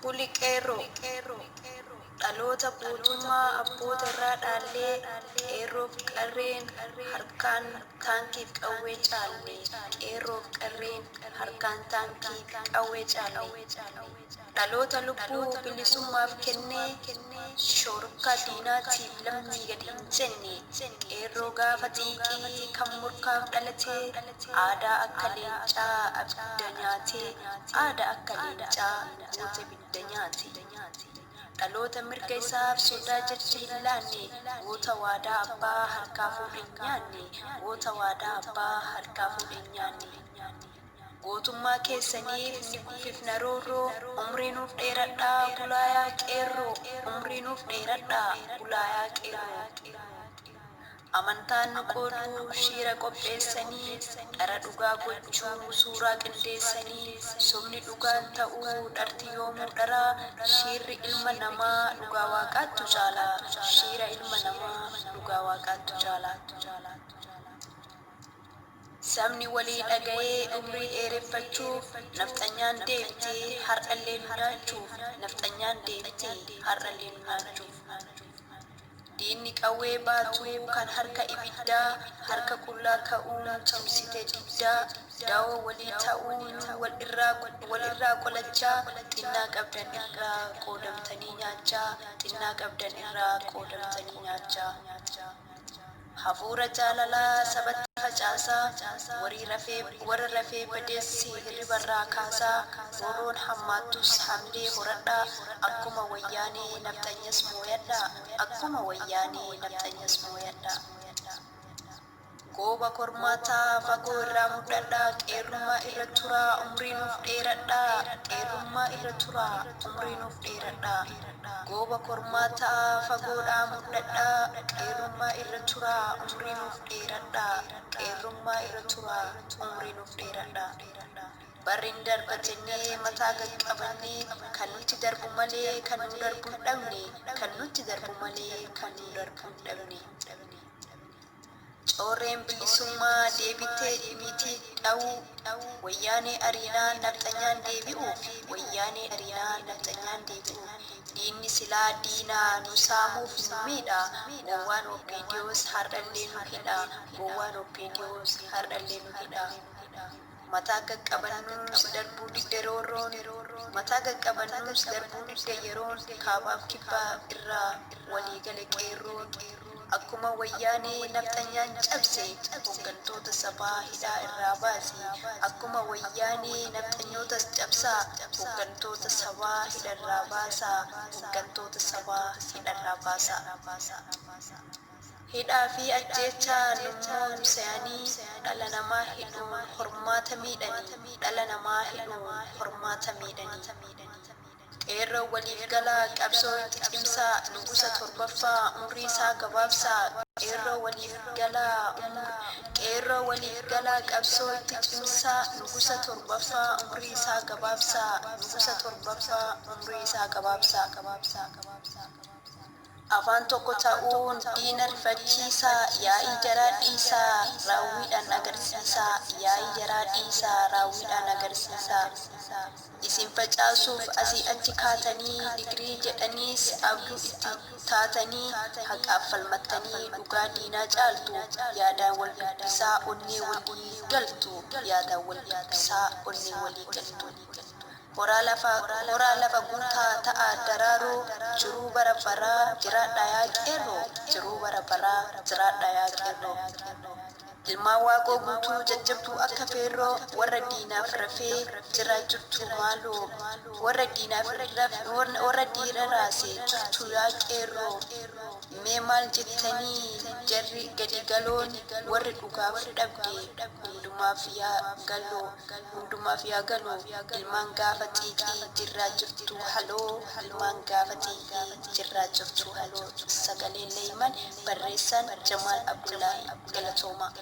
Buli qeerroo dhaloota gootummaa abboota irraa dhaallee qeerroof qarreen harkaan taankiif qawwee caalle qeerroof qarreen harkaan taankiif qawwee caalle dhaloota lubbuu bilisummaaf kennee shororkaa diinaatiif lammii gadi hin jenne qeerroo gaafa xiiqii kan murkaaf dhalatee aadaa akka leencaa abidda nyaatee aadaa akka leencaa goote bidda nyaate. Dhaloota mirga isaaf sodaa jecha hin laanne goota waadaa abbaa harkaa fuudheen nyaanne goota waadaa abbaa harkaa fuudheen nyaanne. Gootummaa keessaniif ni kuffifna roorroo umrii nuuf dheeradhaa bulaayaa qeerroo umrii nuuf dheeradhaa bulaayaa qeerroo. Amantaan nu qooduu shiira qopheessanii dhara dhugaa gochuu suuraa qindeessanii sobni dhugaan ta'uu dharti yoomuu dharaa shiirri ilma namaa dhugaa waaqaattu caala shiira ilma namaa dhugaa waaqaattu caala. Sabni walii dhaga'ee umrii dheereffachuuf nafxanyaan deebitee har'allee nu nyaachuuf nafxanyaan deebitee har'allee nu nyaachuuf. Diinni qawwee baatu kan harka ibiddaa harka qullaa ka'uun cimsite dibdaa daawoo walii ta'uun wal irraa qolachaa xinnaa qabdan irraa qoodamtanii nyaachaa xinnaa qabdan irraa qoodamtanii nyaachaa. Hafuura jaalalaa sabatti facaasaa warra rafee badeessi hirribarraa kaasaa rooroon hammaattus hamlee horadhaa akkuma wayyaanee nafxanyas mooyadhaa akkuma wayyaanee nafxanyas mooyadhaa. Gooba kormaataa fagoo irraa mudhadhaa qeerrummaa irra turaa umrii nuuf dheeradhaa qeerrummaa irra turaa umrii nuuf dheeradhaa. Gooba kormaataa fagoodhaa mudhadhaa qeerrummaa irra turaa umrii nuuf dheeradhaa qeerrummaa irra turaa umrii nuuf dheeradhaa. Barriin darba jennee mataa qaqqabannee kan nuti darbu malee kan nu darbu hin dhabne kan nuti darbu malee kan nu darbu hin dhabne. Coorreen bilisummaa deebitee dhimitii dha'uu wayyaanee ariinaa nafxanyaan deebi'uuf wayyaanee ariinaa nafxanyaan deebi'uuf diinni silaa diinaa nu saamuuf nu miidha gowwaan OPDOs har'allee nu hidha gowwaan OPDOs har'allee nu hidha. Mataa qaqqabannuus darbuu digda roorroon mataa qaqqabannuus darbuu digda yeroon kaabaaf kibbaa irraa waliigale qeerroon. Akkuma wayyaanee nafxanyaan cabse hooggantoota sabaa hidhaa irraa baase akkuma wayyaanee nafxanyootas cabsaa hooggantoota sabaa hidharraa baasaa hooggantoota sabaa hidharraa baasaa. Hidhaa fi ajjeechaa nummoon se'anii dhala namaa hidhuun hormaata miidhanii dhala namaa hidhuun hormaata miidhanii. Qeerroo waliif galaa qabsoo itti cimsaa nugusa torbaffaa umrii isaa gabaabsaa qeerroo waliif galaa qabsoo itti cimsaa nugusa torbaffaa umrii isaa gabaabsaa nugusa torbaffaa umrii isaa gabaabsaa. Afaan tokko ta'uun diina rifachiisaa yaa'ii jaraa dhiisaa raawwiidhaan agarsiisaa yaa'ii jaraa dhiisaa raawwiidhaan agarsiisaa. Isin facaasuuf asii achi kaatanii digirii jedhaniis abduu itti taatanii haqaaf falmattanii dhugaa diinaa caaltu yaadaan wal dubbisaa onnee walii galtu yaadaan wal dubbisaa onnee walii galtu. Horaa lafa guutaa ta'a daraaroo jiruu bara baraa jiraadhaa yaa qeerroo jiruu bara baraa jiraadhaa yaa qeerroo. Ilmaan waaqoo guutuu jajjabduu akka feerroo warra diinaaf rafee jiraa jirtu maaloo warra diina raasee jirtu yaa qeerroo. Mee maal jettanii jarri gadi galoon warri dhugaaf dhabde hundumaaf yaa galoo ilmaan gaafa xiiqii jirraa jirtu haloo ilmaan gaafa xiiqii jirraa jirtu haloo. Sagaleen Leeyiman barreessaan Jamaal Abdullaahi Galatooma.